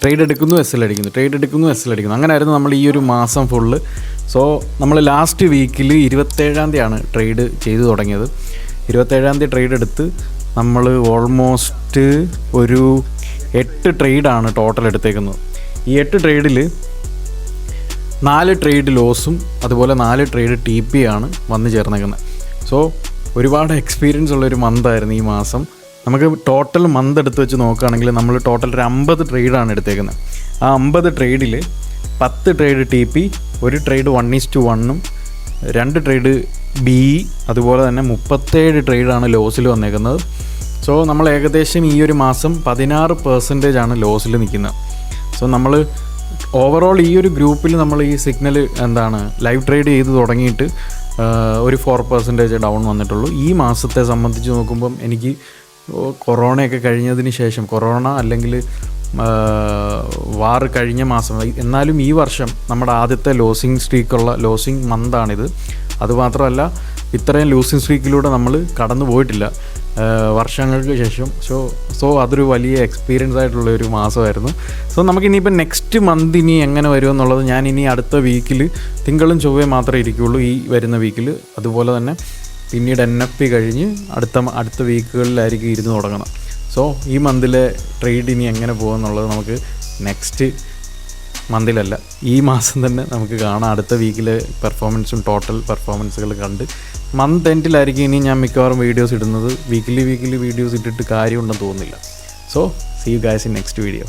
Trade എടുക്കുന്നു S L അടിക്കുന്നു, trade എടുക്കുന്നു എസ് എൽ അടിക്കുന്നു. അങ്ങനെയായിരുന്നു നമ്മൾ ഈ ഒരു മാസം ഫുള്ള്. സോ നമ്മൾ ലാസ്റ്റ് വീക്കിൽ 27-ാം തീയതിയാണ് ട്രേഡ് ചെയ്തു തുടങ്ങിയത്. 27-ാം തീയതി ട്രേഡ് എടുത്ത് നമ്മൾ ഓൾമോസ്റ്റ് ഒരു 8 ട്രേഡാണ് ടോട്ടൽ എടുത്തേക്കുന്നത്. ഈ 8 ട്രേഡിൽ 4 ട്രേഡ് ലോസും അതുപോലെ 4 ട്രേഡ് TP ആണ് വന്നു ചേർന്നേക്കുന്നത്. സോ ഒരുപാട് എക്സ്പീരിയൻസ് ഉള്ളൊരു മന്തായിരുന്നു ഈ മാസം. നമുക്ക് ടോട്ടൽ മന്ത് എടുത്ത് വെച്ച് നോക്കുകയാണെങ്കിൽ നമ്മൾ ടോട്ടൽ ഒരു 50 ട്രേഡാണ് എടുത്തേക്കുന്നത്. ആ 50 ട്രേഡിൽ 10 trade TP, 1 trade 1:1, 2 trade BE, അതുപോലെ തന്നെ 37 ട്രേഡാണ് ലോസിൽ വന്നേക്കുന്നത്. സോ നമ്മൾ ഏകദേശം ഈ ഒരു മാസം 16% ലോസിൽ നിൽക്കുന്നത്. സോ നമ്മൾ ഓവറോൾ ഈ ഒരു ഗ്രൂപ്പിൽ നമ്മൾ ഈ സിഗ്നൽ ലൈവ് ട്രേഡ് ചെയ്ത് തുടങ്ങിയിട്ട് ഒരു 4% ഡൗൺ വന്നിട്ടുള്ളൂ. ഈ മാസത്തെ സംബന്ധിച്ച് നോക്കുമ്പം എനിക്ക് കൊറോണയൊക്കെ കഴിഞ്ഞതിന് ശേഷം, കൊറോണ അല്ലെങ്കിൽ വാർ കഴിഞ്ഞ മാസം, എന്നാലും ഈ വർഷം നമ്മുടെ ആദ്യത്തെ ലോസിങ് മന്താണിത്. അതുമാത്രമല്ല ഇത്രയും ലൂസിങ് സ്ട്രീക്കിലൂടെ നമ്മൾ കടന്നു പോയിട്ടില്ല വർഷങ്ങൾക്ക് ശേഷം. സോ അതൊരു വലിയ എക്സ്പീരിയൻസ് ആയിട്ടുള്ള ഒരു മാസമായിരുന്നു. സോ നമുക്കിനിയിപ്പോൾ നെക്സ്റ്റ് മന്ത് ഇനി എങ്ങനെ വരുമെന്നുള്ളത് ഞാൻ ഇനി അടുത്ത വീക്കിൽ തിങ്കളും ചൊവ്വയും മാത്രമേ ഇരിക്കുകയുള്ളൂ ഈ വരുന്ന വീക്കിൽ. അതുപോലെ തന്നെ പിന്നീട് NFP കഴിഞ്ഞ് അടുത്ത വീക്കുകളിലായിരിക്കും ഇരുന്ന് തുടങ്ങണം. സോ ഈ മന്തിലെ ട്രേഡ് ഇനി എങ്ങനെ പോകുമെന്നുള്ളത് നമുക്ക് നെക്സ്റ്റ് മന്തിലല്ല, ഈ മാസം തന്നെ നമുക്ക് കാണാം. അടുത്ത വീക്കിലെ പെർഫോമൻസും ടോട്ടൽ പെർഫോമൻസുകൾ കണ്ട് മന്ത് എൻഡിലായിരിക്കും ഇനി ഞാൻ മിക്കവാറും വീഡിയോസ് ഇടുന്നത്. വീക്കിലി വീഡിയോസ് ഇട്ടിട്ട് കാര്യമുണ്ടെന്ന് തോന്നുന്നില്ല. So see you guys in next video.